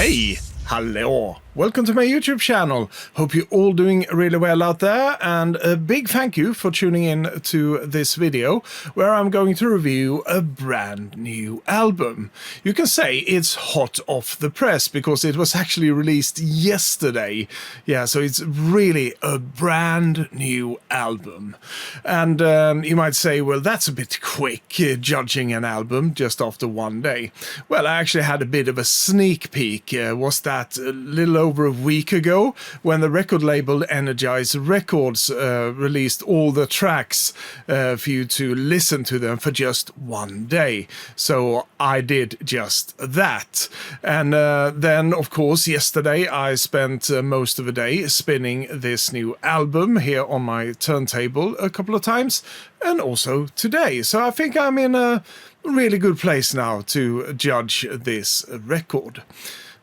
Hey, hello. Welcome to my YouTube channel. Hope you're all doing really well out there, and a big thank you for tuning in to this video where I'm going to review a brand new album. You can say it's hot off the press because it was actually released yesterday. Yeah, so it's really a brand new album. And you might say, well, that's a bit quick, judging an album just after one day. Well, I actually had a bit of a sneak peek. Was that a little over a week ago when the record label hi-NRG Records released all the tracks for you to listen to them for just one day. So I did just that. And then, of course, yesterday I spent most of the day spinning this new album here on my turntable a couple of times, and also today. So I think I'm in a really good place now to judge this record.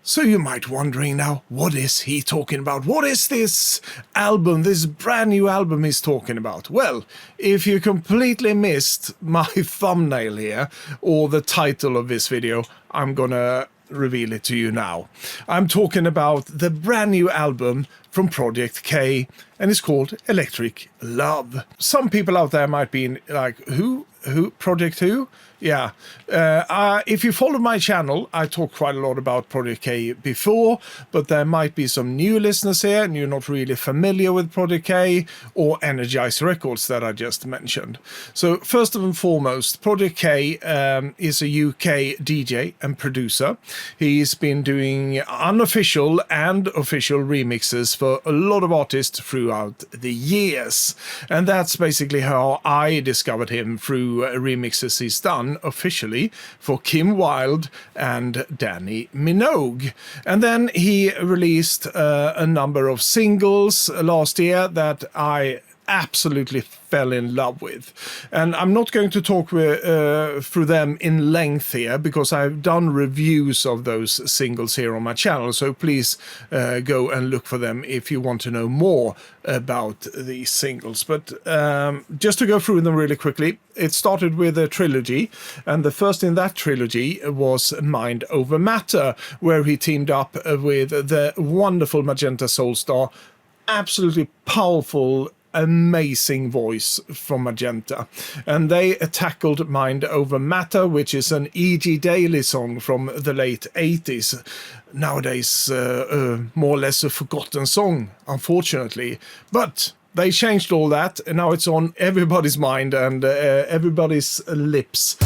So you might wondering now, what is he talking about? What is this album, this brand new album he's talking about? Well, if you completely missed my thumbnail here, or the title of this video, I'm gonna reveal it to you now. I'm talking about the brand new album from Project K, and it's called Electric Love. Some people out there might be like, who? Project who? Yeah. If you follow my channel, I talk quite a lot about Project K before, but there might be some new listeners here and you're not really familiar with Project K or hi-NRG Records that I just mentioned. So first and foremost, Project K is a UK DJ and producer. He's been doing unofficial and official remixes for a lot of artists throughout the years. And that's basically how I discovered him, through remixes he's done officially for Kim Wilde and Danny Minogue. And then he released a number of singles last year that I absolutely fell in love with. And I'm not going to talk through them in length here because I've done reviews of those singles here on my channel, so please go and look for them if you want to know more about these singles. But just to go through them really quickly, it started with a trilogy, and the first in that trilogy was Mind Over Matter, where he teamed up with the wonderful Magenta Soulstar. Absolutely powerful, amazing voice from Magenta, and they tackled Mind Over Matter, which is an E.G. Daily song from the late 80s. Nowadays more or less a forgotten song, unfortunately, but they changed all that and now it's on everybody's mind and everybody's lips.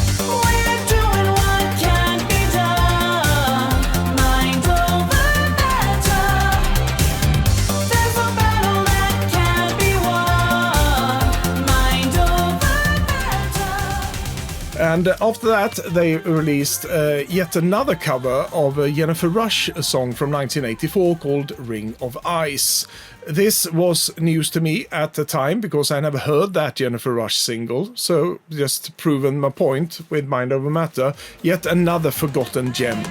And after that, they released yet another cover of a Jennifer Rush song from 1984 called Ring of Ice. This was news to me at the time because I never heard that Jennifer Rush single, so just proven my point with Mind Over Matter. Yet another forgotten gem.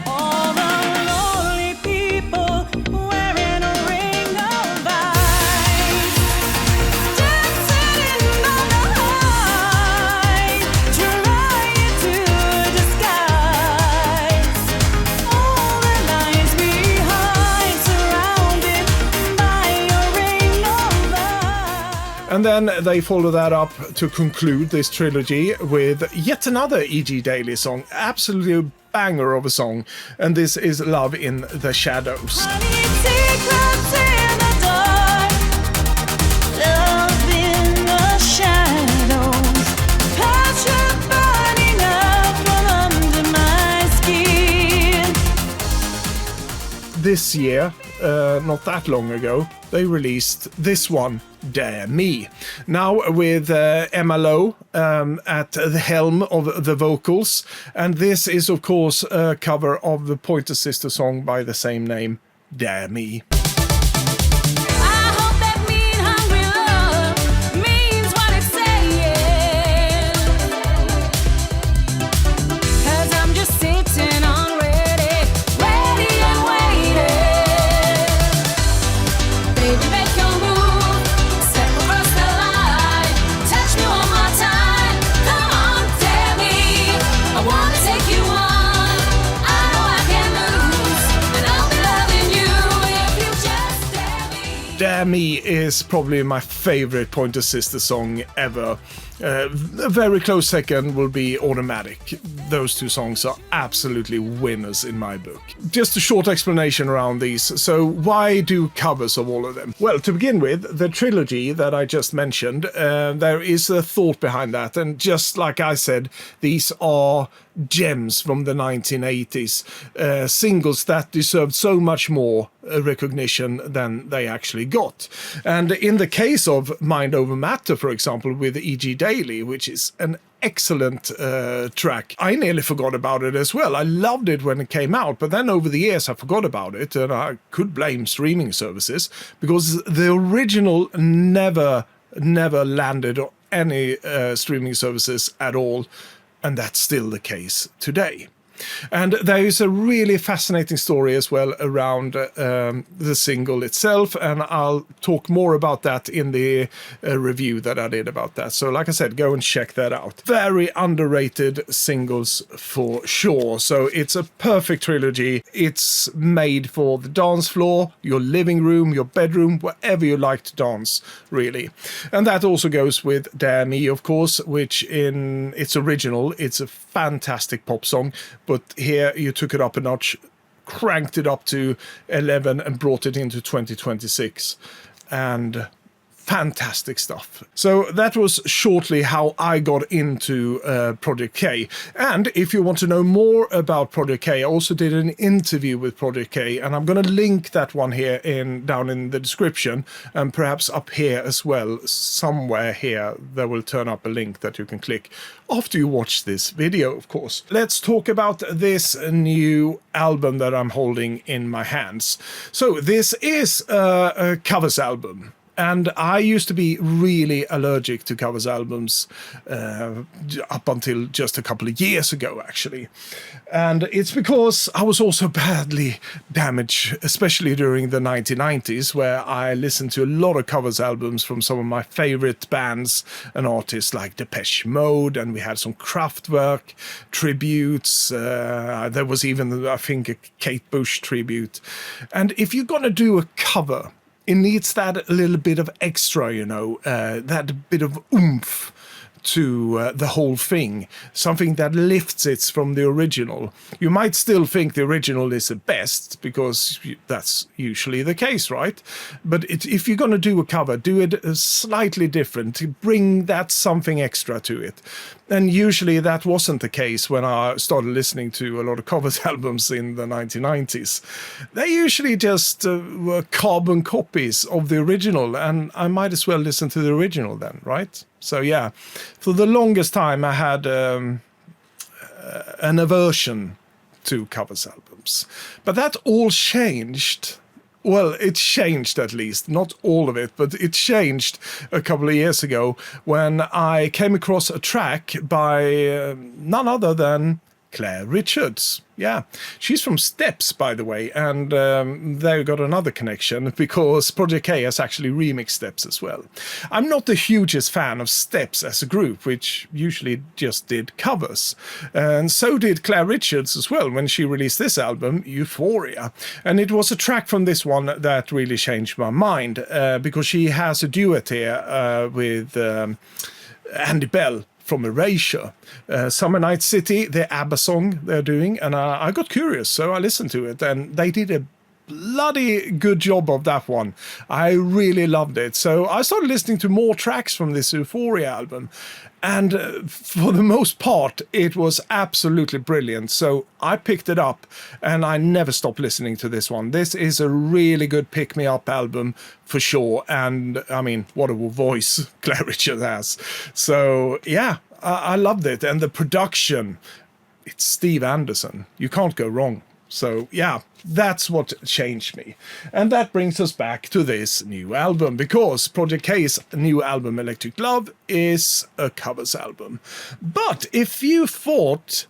And then they follow that up to conclude this trilogy with yet another E.G. Daily song, absolutely a banger of a song, and this is Love in the Shadows. This year, not that long ago, they released this one, Dare Me. Now with Emma Lowe at the helm of the vocals, and this is of course a cover of the Pointer Sister song by the same name, Dare Me. I wanna take you on. I know I can lose, and I'll be Dare Me is probably my favorite Pointer Sister song ever. A very close second will be Automatic. Those two songs are absolutely winners in my book. Just a short explanation around these. So why do covers of all of them? Well, to begin with, the trilogy that I just mentioned, there is a thought behind that. And just like I said, these are gems from the 1980s, singles that deserved so much more recognition than they actually got. And in the case of Mind Over Matter, for example, with E.G. Daily, which is an excellent track, I nearly forgot about it as well. I loved it when it came out, but then over the years I forgot about it, and I could blame streaming services because the original never landed on any streaming services at all. And that's still the case today. And there is a really fascinating story as well around the single itself, and I'll talk more about that in the review that I did about that. So like I said, go and check that out. Very underrated singles for sure. So it's a perfect trilogy. It's made for the dance floor, your living room, your bedroom, wherever you like to dance, really. And that also goes with Dare Me, of course, which in its original, it's a fantastic pop song, but here you took it up a notch, cranked it up to 11 and brought it into 2026. And fantastic stuff. So that was shortly how I got into Project K. And if you want to know more about Project K, I also did an interview with Project K, and I'm going to link that one here down in the description, and perhaps up here as well. Somewhere here there will turn up a link that you can click after you watch this video, of course. Let's talk about this new album that I'm holding in my hands. So this is a covers album. And I used to be really allergic to covers albums up until just a couple of years ago, actually. And it's because I was also badly damaged, especially during the 1990s, where I listened to a lot of covers albums from some of my favorite bands and artists like Depeche Mode, and we had some Kraftwerk tributes. There was even, I think, a Kate Bush tribute. And if you're going to do a cover, it needs that little bit of extra, you know, that bit of oomph to the whole thing, something that lifts it from the original. You might still think the original is the best, because that's usually the case, right? But if you're going to do a cover, do it slightly different, to bring that something extra to it. And usually that wasn't the case when I started listening to a lot of covers albums in the 1990s. They usually just were carbon copies of the original, and I might as well listen to the original then, right? So yeah, for the longest time I had an aversion to covers albums. But that all changed. Well, it changed at least, not all of it, but it changed a couple of years ago when I came across a track by none other than Claire Richards. Yeah, she's from Steps, by the way, and they got another connection because Project K has actually remixed Steps as well. I'm not the hugest fan of Steps as a group, which usually just did covers. And so did Claire Richards as well when she released this album, Euphoria. And it was a track from this one that really changed my mind, because she has a duet here with Andy Bell from Erasure. Summer Night City, the ABBA song they're doing, and I got curious, so I listened to it, and they did a bloody good job of that one. I really loved it. So I started listening to more tracks from this Euphoria album, and for the most part it was absolutely brilliant. So I picked it up and I never stopped listening to this one. This is a really good pick-me-up album for sure, and I mean, what a voice Claire Richards has. So yeah, I loved it, and the production, it's Steve Anderson. You can't go wrong. So yeah, that's what changed me. And that brings us back to this new album, because Project K's new album Electric Love is a covers album. But if you thought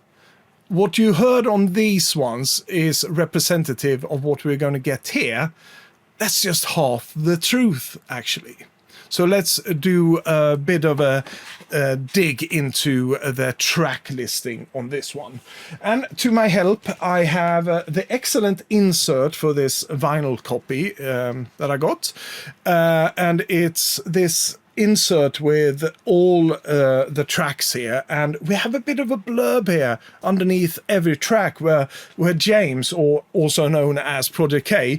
what you heard on these ones is representative of what we're going to get here, that's just half the truth, actually. So let's do a bit of a dig into the track listing on this one. And to my help, I have the excellent insert for this vinyl copy that I got. And it's this insert with all the tracks here, and we have a bit of a blurb here underneath every track where James, or also known as Project K,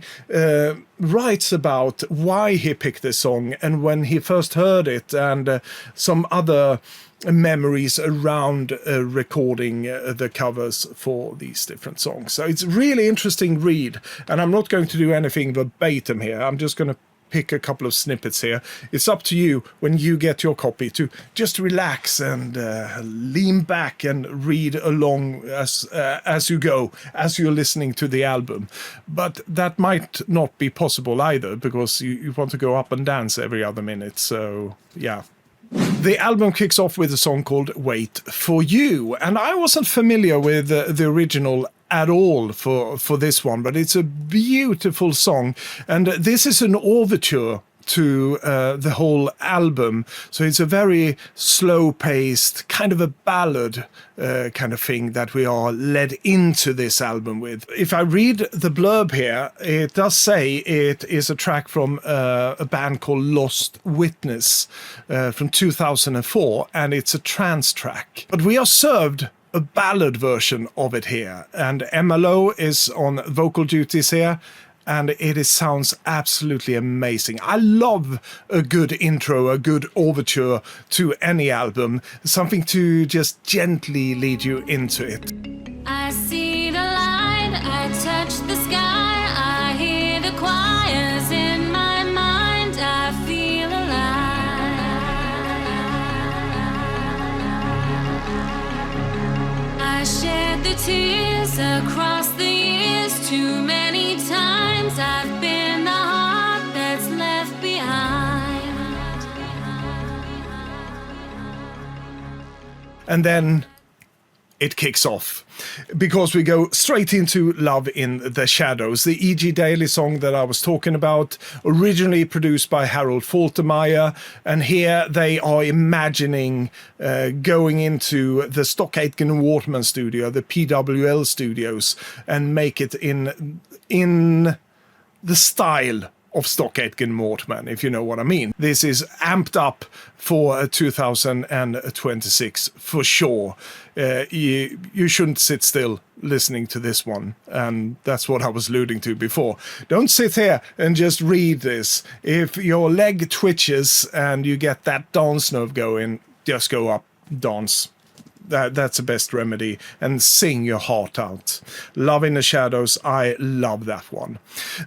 writes about why he picked this song and when he first heard it, and some other memories around recording the covers for these different songs. So it's a really interesting read, and I'm not going to do anything verbatim here. I'm just going to pick a couple of snippets here. It's up to you when you get your copy to just relax and lean back and read along as you go, as you're listening to the album. But that might not be possible either, because you want to go up and dance every other minute. So yeah. The album kicks off with a song called Wait For You, and I wasn't familiar with the original at all for this one, but it's a beautiful song, and this is an overture to the whole album, so it's a very slow-paced, kind of a ballad kind of thing that we are led into this album with. If I read the blurb here, it does say it is a track from a band called Lost Witness from 2004, and it's a trance track. But we are served a ballad version of it here, and MLO is on vocal duties here, and it sounds absolutely amazing. I love a good intro, a good overture to any album, something to just gently lead you into it. I see the light, I touch the sky, I hear the choirs in my mind, I feel alive. I shed the tears across the years, too many times I've been the heart that's left behind. And then it kicks off, because we go straight into Love in the Shadows, the E.G. Daily song that I was talking about, originally produced by Harold Faltermeyer, and here they are imagining going into the Stock Aitken Waterman studio, the PWL studios, and make it in the style of Stock Aitken Waterman, if you know what I mean. This is amped up for 2026 for sure. You shouldn't sit still listening to this one, and that's what I was alluding to before. Don't sit here and just read this. If your leg twitches and you get that dance nerve going, just go up, dance. That's the best remedy, and sing your heart out. Love in the Shadows, I love that one.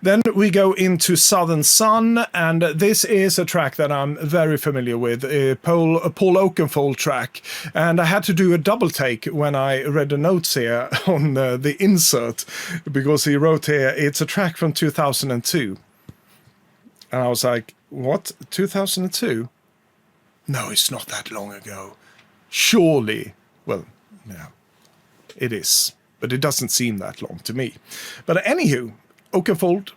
Then we go into Southern Sun, and this is a track that I'm very familiar with, a Paul Oakenfold track, and I had to do a double take when I read the notes here on the insert, because he wrote here, it's a track from 2002. And I was like, what, 2002? No, it's not that long ago. Surely. Well, yeah, it is, but it doesn't seem that long to me. But anywho, Oakenfold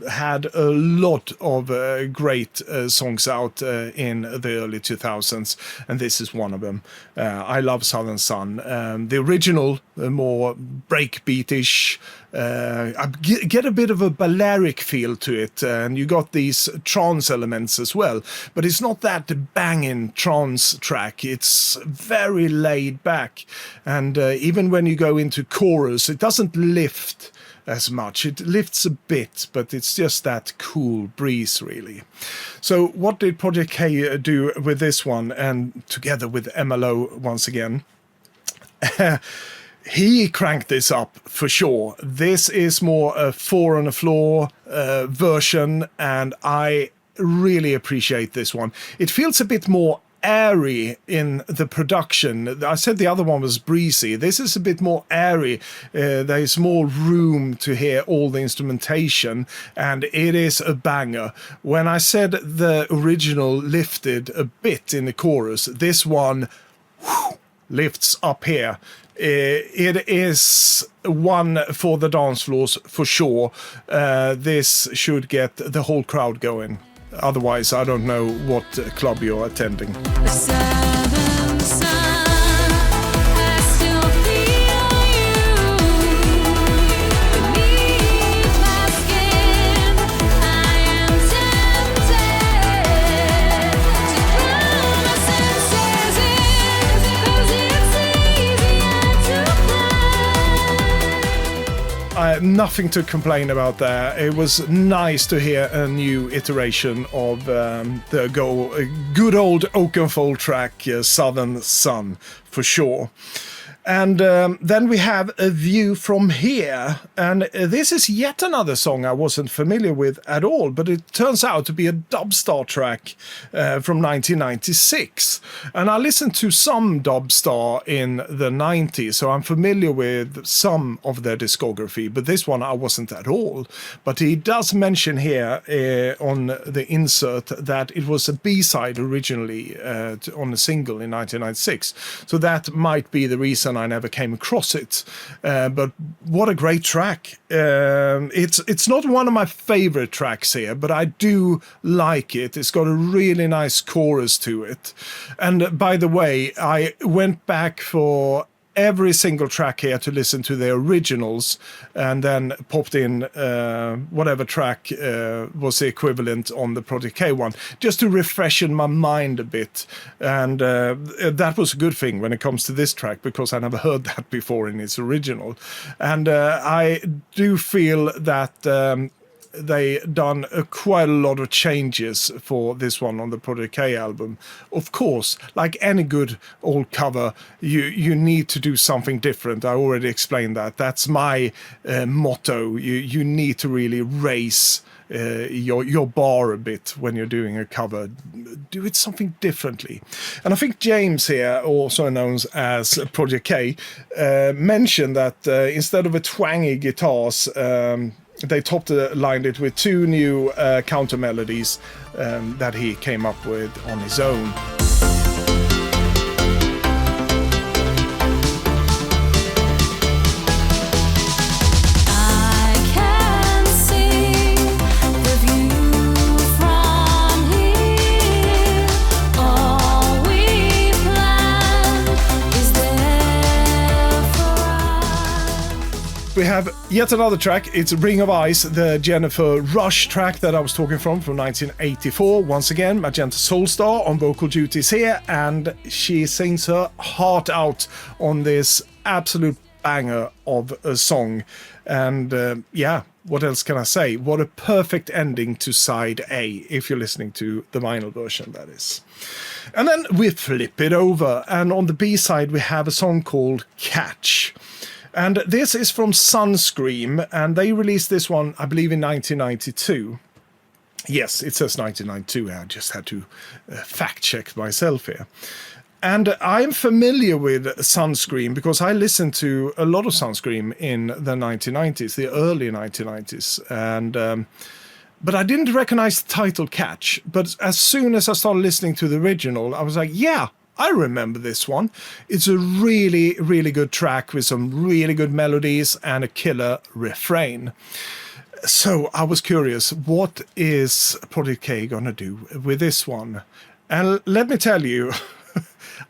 had a lot of great songs out in the early 2000s, and this is one of them. I love Southern Sun. The original, more breakbeatish, I get a bit of a Balearic feel to it, and you got these trance elements as well, but it's not that banging trance track. It's very laid back, and even when you go into chorus, it doesn't lift as much. It lifts a bit, but it's just that cool breeze, really. So what did Project K do with this one, and together with MLO once again? He cranked this up for sure. This is more a 4 on the floor version, and I really appreciate this one. It feels a bit more airy in the production. I said the other one was breezy. This is a bit more airy. There's more room to hear all the instrumentation, and it is a banger. When I said the original lifted a bit in the chorus, this one lifts up here. It is one for the dance floors for sure. This should get the whole crowd going. Otherwise, I don't know what club you're attending. The southern sun, I still feel you beneath my skin. I am tempted to drown my senses in, 'cause it's easier to fly. I have nothing to complain about there. It was nice to hear a new iteration of the good old Oakenfold track, Southern Sun, for sure. And then we have A View From Here, and this is yet another song I wasn't familiar with at all, but it turns out to be a dubstar track from 1996. And I listened to some dubstar in the 90s, so I'm familiar with some of their discography, but this one I wasn't at all. But he does mention here on the insert that it was a B-side originally on a single in 1996, so that might be the reason I never came across it, but what a great track. It's not one of my favorite tracks here, but I do like it. It's got a really nice chorus to it. And by the way, I went back for every single track here to listen to the originals, and then popped in whatever track was the equivalent on the Project K one, just to refreshen my mind a bit. And that was a good thing when it comes to this track, because I never heard that before in its original. And I do feel that they done quite a lot of changes for this one on the Project K album. Of course, like any good old cover, you need to do something different. I already explained that. That's my motto. You need to really raise your bar a bit when you're doing a cover. Do it something differently. And I think James here, also known as Project K, mentioned that instead of a twangy guitars, they top-lined it with two new counter melodies that he came up with on his own. We have yet another track. It's Ring of Ice, the Jennifer Rush track that I was talking from 1984. Once again, Magenta Soulstar on vocal duties here, and she sings her heart out on this absolute banger of a song. And yeah, what else can I say? What a perfect ending to side A, if you're listening to the vinyl version, that is. And then we flip it over, and on the B-side we have a song called Catch. And this is from Sunscream, and they released this one, I believe, in 1992. Yes, it says 1992. I just had to fact-check myself here. And I'm familiar with Sunscream because I listened to a lot of Sunscream in the 1990s, the early 1990s. And but I didn't recognize the title Catch. But as soon as I started listening to the original, I was like, yeah, I remember this one. It's a really, really good track with some really good melodies and a killer refrain. So I was curious, what is Project K gonna do with this one? And let me tell you,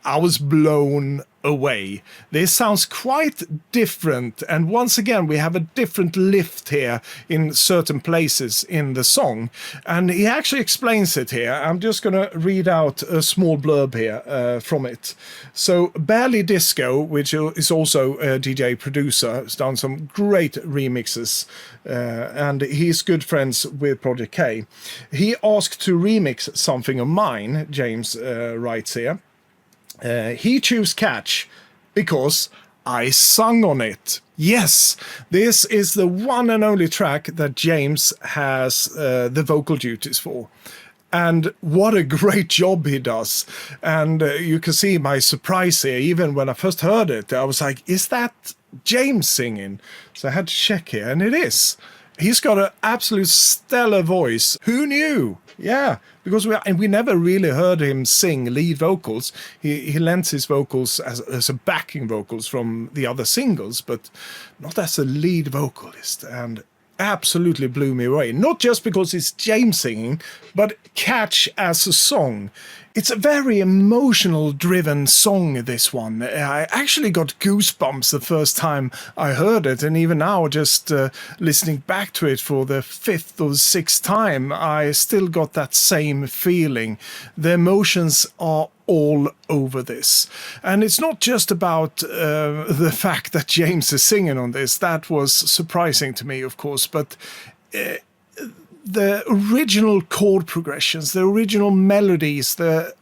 I was blown away. This sounds quite different, and once again we have a different lift here in certain places in the song, and he actually explains it here. I'm just gonna read out a small blurb here from it. So Barely Disco, which is also a DJ producer, has done some great remixes, and he's good friends with Project K. He asked to remix something of mine, James writes here. He chose Catch because I sung on it. Yes, this is the one and only track that James has the vocal duties for. And what a great job he does. And you can see my surprise here. Even when I first heard it, I was like, is that James singing? So I had to check here, and it is. He's got an absolute stellar voice. Who knew? Yeah, because we never really heard him sing lead vocals. He lends his vocals as a backing vocals from the other singles, but not as a lead vocalist. And absolutely blew me away. Not just because it's James singing, but Catch as a song. It's a very emotional driven song, this one. I actually got goosebumps the first time I heard it, and even now, just listening back to it for the 5th or 6th time, I still got that same feeling. The emotions are all over this. And it's not just about the fact that James is singing on this. That was surprising to me, of course, but the original chord progressions, the original melodies,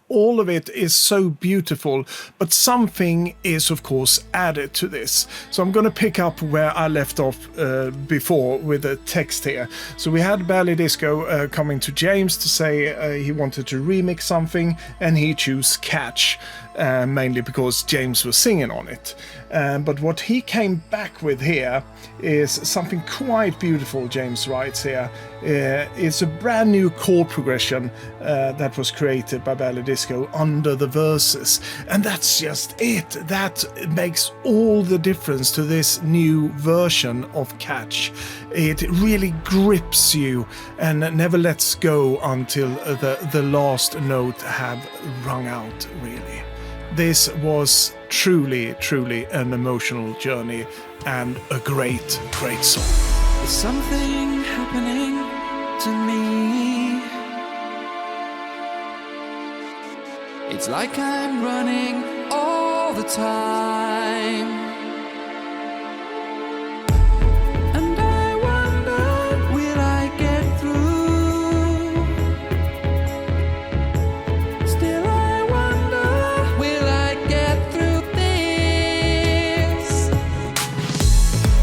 all of it is so beautiful, but something is of course added to this. So I'm going to pick up where I left off before with the text here. So we had Ballet Disco coming to James to say he wanted to remix something, and he chose Catch, mainly because James was singing on it. But what he came back with here is something quite beautiful. James writes here, it's a brand new chord progression that was created by Ballet Disco under the verses, and that's just it. That makes all the difference to this new version of Catch. It really grips you and never lets go until the last note have rung out, really. This was truly an emotional journey and a great song. There's something happening to me. It's like I'm running all the time, and I wonder, will I get through? Still I wonder, will I get through this?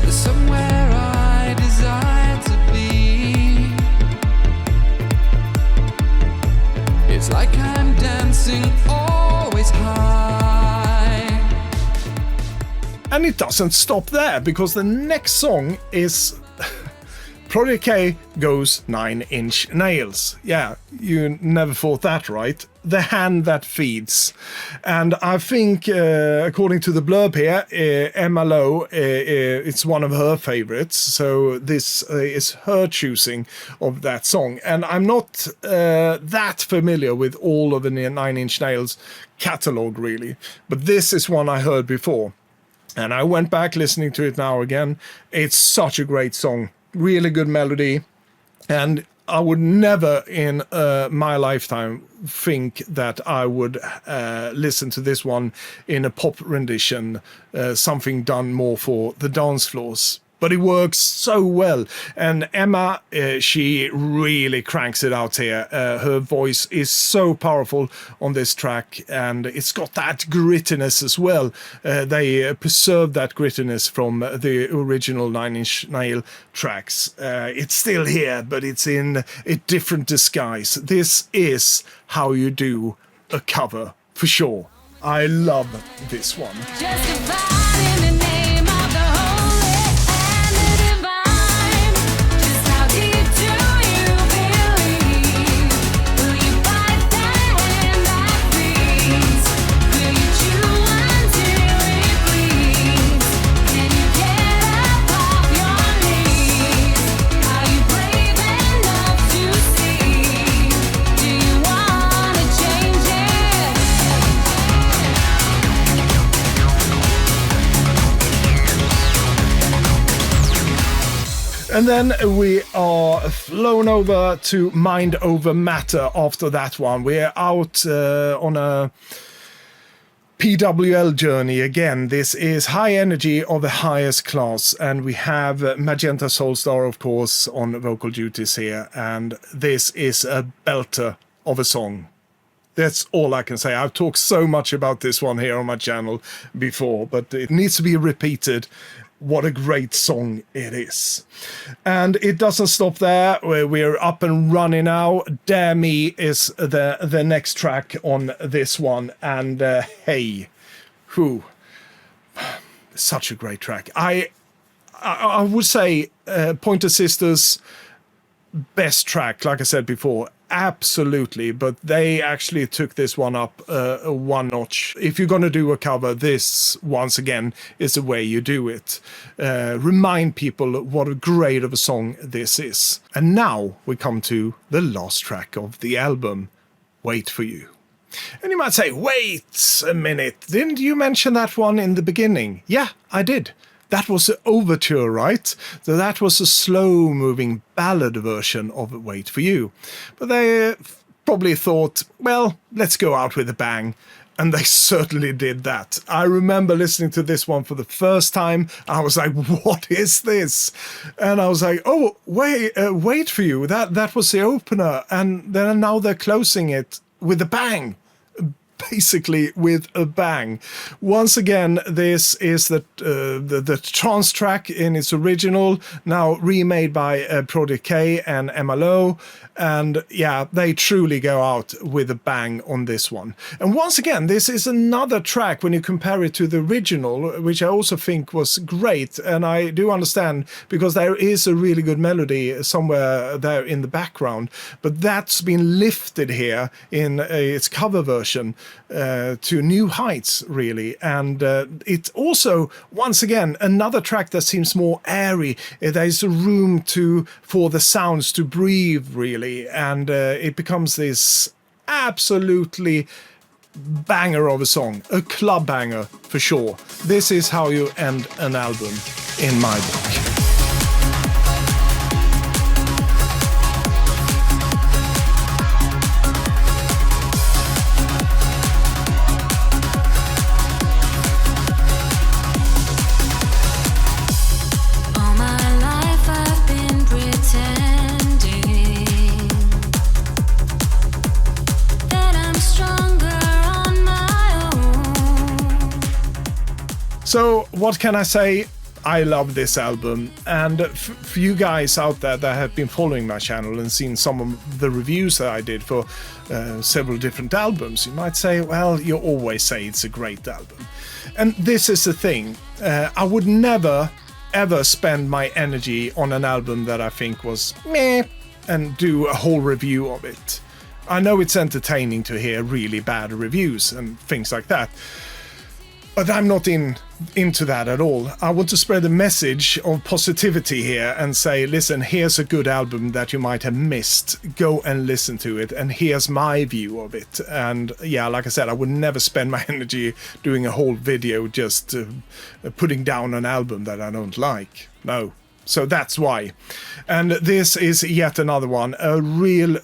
There's somewhere I desire to be. It's like I'm dancing always high. And it doesn't stop there, because the next song is Project K goes 9 Inch Nails. Yeah, you never thought that, right? The hand that feeds. And I think, according to the blurb here, Emma Lowe, it's one of her favorites. So this is her choosing of that song. And I'm not that familiar with all of the 9 Inch Nails catalog, really. But this is one I heard before. And I went back listening to it now again. It's such a great song. Really good melody. And I would never in my lifetime think that I would listen to this one in a pop rendition, something done more for the dance floors. But it works so well. And Emma, she really cranks it out here. Her voice is so powerful on this track, and it's got that grittiness as well. They preserved that grittiness from the original 9 Inch Nail tracks. It's still here, but it's in a different disguise. This is how you do a cover, for sure. I love this one. Justified in the name of the holy and the divine. Just how deep do you believe? Will you bite that hand that feeds? Will you chew until it bleeds? Can you get up off your knees? Are you brave enough to see? Do you wanna change it? And then we are flown over to Mind Over Matter after that one. We're out on a PWL journey again. This is hi-NRG of the highest class, and we have Magenta Soulstar, of course, on vocal duties here. And this is a belter of a song. That's all I can say. I've talked so much about this one here on my channel before, but it needs to be repeated. What a great song it is. And it doesn't stop there. We're up and running now. Dare Me is the next track on this one. And hey, who? Such a great track. I would say Pointer Sisters' best track, like I said before. absolutely, but they actually took this one up one notch. If you're going to do a cover, this, once again, is the way you do it. Remind people what a great of a song this is. And now we come to the last track of the album, Wait For You. And you might say, wait a minute, didn't you mention that one in the beginning? Yeah, I did. That was the overture, right? So that was a slow-moving ballad version of Wait For You. But they probably thought, well, let's go out with a bang. And they certainly did that. I remember listening to this one for the first time. I was like, what is this? And I was like, oh, Wait For You. That was the opener. And then now they're closing it with a bang. Basically with a bang. Once again, this is the trance track in its original, now remade by Project K and MLO, and yeah, they truly go out with a bang on this one. And once again, this is another track when you compare it to the original, which I also think was great, and I do understand because there is a really good melody somewhere there in the background, but that's been lifted here in its cover version to new heights, really. And it's also, once again, another track that seems more airy. There's a room for the sounds to breathe, really, and it becomes this absolutely banger of a song, a club banger for sure. This is how you end an album, in my book. All my life I've been pretending that I'm stronger on my own. So what can I say? I love this album, and for you guys out there that have been following my channel and seen some of the reviews that I did for several different albums, you might say, well, you always say it's a great album. And this is the thing, I would never ever spend my energy on an album that I think was meh and do a whole review of it. I know it's entertaining to hear really bad reviews and things like that, but I'm not into that at all. I want to spread a message of positivity here and say, listen, here's a good album that you might have missed. Go and listen to it, and here's my view of it. And yeah, like I said, I would never spend my energy doing a whole video just putting down an album that I don't like. No. So that's why. And this is yet another one, a real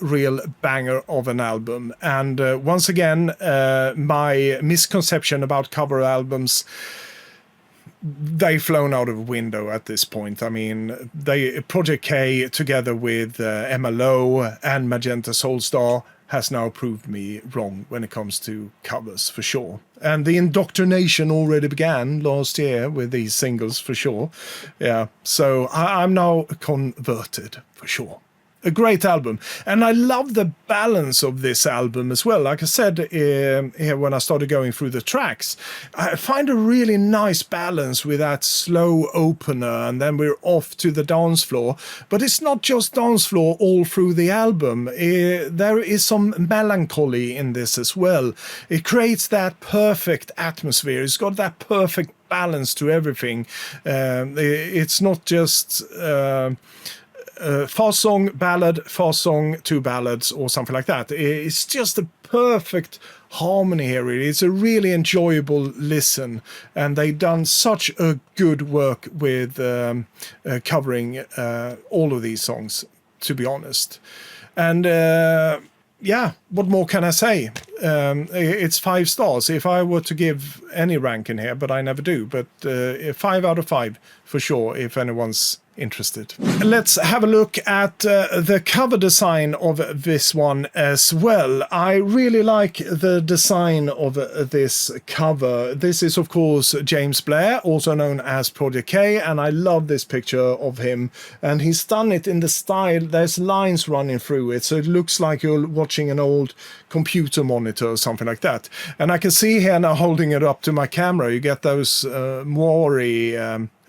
banger of an album. And once again, my misconception about cover albums, they've flown out of a window at this point. I mean, Project K together with MLO and Magenta Soulstar has now proved me wrong when it comes to covers, for sure. And the indoctrination already began last year with these singles, for sure. Yeah, so I'm now converted, for sure. A great album, and I love the balance of this album as well. Like I said here when I started going through the tracks, I find a really nice balance with that slow opener, and then we're off to the dance floor. But it's not just dance floor all through the album. There is some melancholy in this as well. It creates that perfect atmosphere. It's got that perfect balance to everything. It's not just fast song, ballad, fast song, two ballads, or something like that. It's just a perfect harmony here, really. It's a really enjoyable listen, and they've done such a good work with covering all of these songs, to be honest. And yeah, what more can I say? It's 5 stars. If I were to give any rank in here, but I never do, but 5 out of 5 for sure, if anyone's interested. Let's have a look at the cover design of this one as well. I really like the design of this cover. This is, of course, James Blair, also known as Project K, and I love this picture of him. And he's done it in the style, there's lines running through it, so it looks like you're watching an old computer monitor or something like that. And I can see here now, holding it up to my camera, you get those Mori,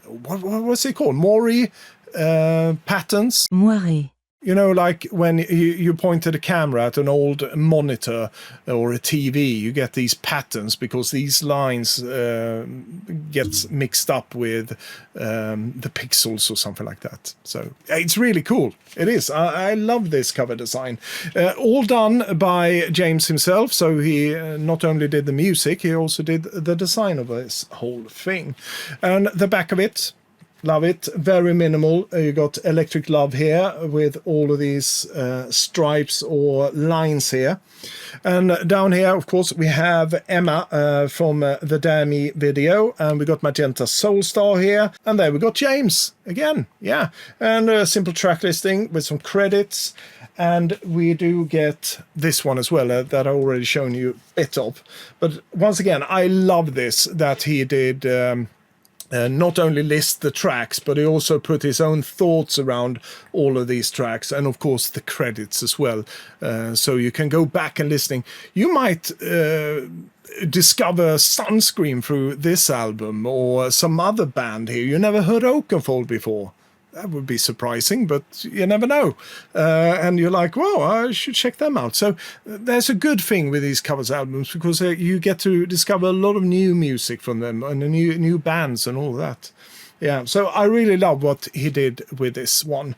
what's it called? Mori patterns. Moiré. You know, like when you point to the camera at an old monitor or a TV, you get these patterns because these lines get mixed up with the pixels or something like that. So it's really cool. It is. I love this cover design. All done by James himself. So he not only did the music, he also did the design of this whole thing. And the back of it, love it. Very minimal. You got Electric Love here with all of these stripes or lines here. And down here, of course, we have Emma from the Dare Me video. And we got Magenta Soulstar here. And there we got James again. Yeah. And a simple track listing with some credits. And we do get this one as well that I already shown you a bit of. But once again, I love this that he did... not only list the tracks, but he also put his own thoughts around all of these tracks, and of course the credits as well. So you can go back and listening. You might discover Sunscreen through this album or some other band here. You never heard Oakenfold before. That would be surprising, but you never know. And you're like, whoa, I should check them out. So there's a good thing with these covers albums because you get to discover a lot of new music from them and new bands and all that. Yeah, so I really love what he did with this one.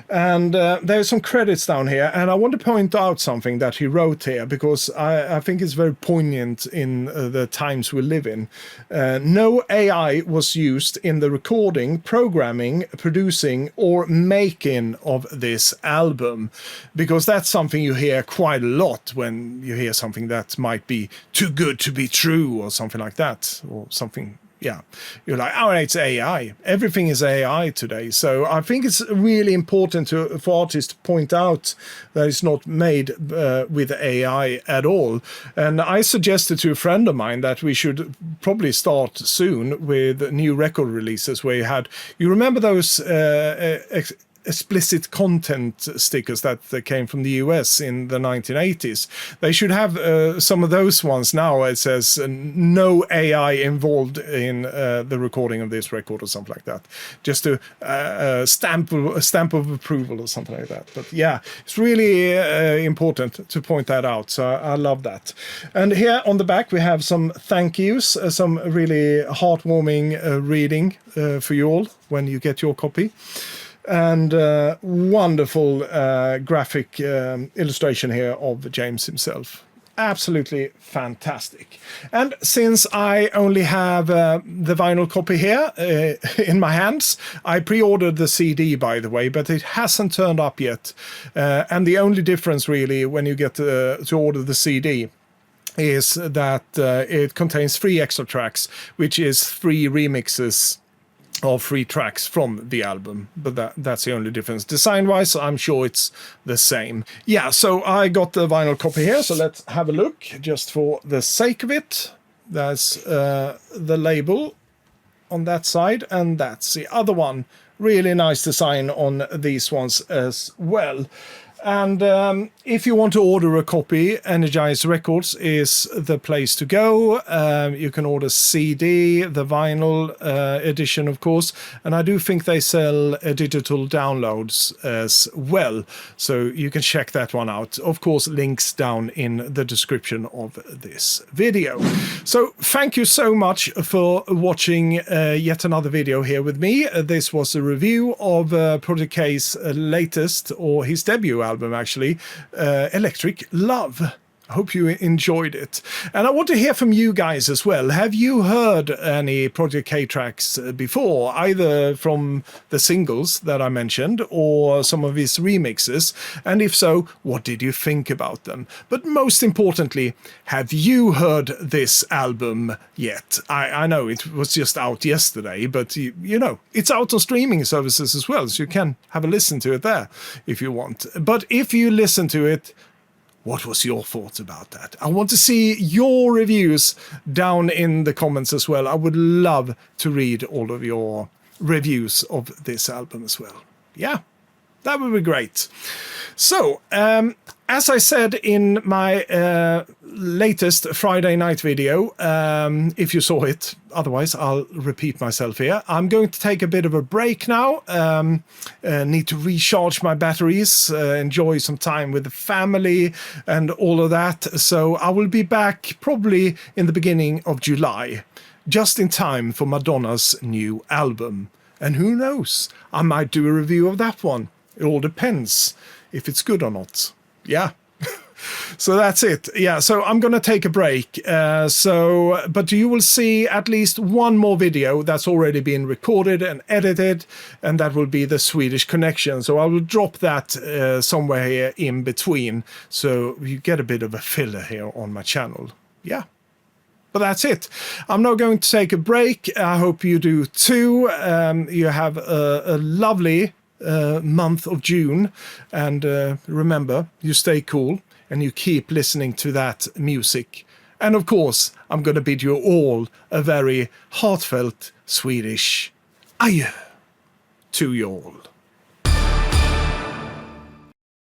And there's some credits down here, and I want to point out something that he wrote here because I think it's very poignant in the times we live in. No AI was used in the recording, programming, producing, or making of this album, because that's something you hear quite a lot when you hear something that might be too good to be true or something like that, or something. Yeah, you're like, oh, it's AI. Everything is AI today. So I think it's really important for artists to point out that it's not made with AI at all. And I suggested to a friend of mine that we should probably start soon with new record releases where you remember those explicit content stickers that came from the US in the 1980s. They should have some of those ones now. It says no AI involved in the recording of this record or something like that. Just a stamp of approval or something like that. But yeah, it's really important to point that out. So I love that. And here on the back we have some thank yous, some really heartwarming reading for you all when you get your copy. And wonderful graphic illustration here of James himself. Absolutely fantastic. And since I only have the vinyl copy here in my hands, I pre-ordered the CD, by the way, but it hasn't turned up yet. And the only difference really when you get to order the CD is that it contains 3 extra tracks, which is 3 remixes of 3 tracks from the album, but that's the only difference. Design-wise, I'm sure it's the same. Yeah, so I got the vinyl copy here, so let's have a look, just for the sake of it. There's the label on that side, and that's the other one. Really nice design on these ones as well. And if you want to order a copy, Energize Records is the place to go. You can order CD, the vinyl edition, of course. And I do think they sell digital downloads as well. So you can check that one out. Of course, links down in the description of this video. So thank you so much for watching yet another video here with me. This was a review of Project K's latest, or his debut album actually, Electric Love. I hope you enjoyed it. And I want to hear from you guys as well. Have you heard any Project K tracks before, either from the singles that I mentioned or some of his remixes? And if so, what did you think about them? But most importantly, have you heard this album yet? I know it was just out yesterday, but you know, it's out on streaming services as well, so you can have a listen to it there if you want. But if you listen to it, what was your thoughts about that? I want to see your reviews down in the comments as well. I would love to read all of your reviews of this album as well. Yeah, that would be great. So, as I said in my latest Friday night video, if you saw it, otherwise I'll repeat myself here. I'm going to take a bit of a break now. Need to recharge my batteries, enjoy some time with the family and all of that. So I will be back probably in the beginning of July, just in time for Madonna's new album. And who knows, I might do a review of that one. It all depends if it's good or not. Yeah. So that's it. Yeah, so I'm going to take a break. But you will see at least one more video that's already been recorded and edited, and that will be the Swedish connection. So I will drop that somewhere here in between, so you get a bit of a filler here on my channel. Yeah. But that's it. I'm now going to take a break. I hope you do too. You have a lovely month of June. And remember, you stay cool and you keep listening to that music. And of course, I'm going to bid you all a very heartfelt Swedish adjö to you all.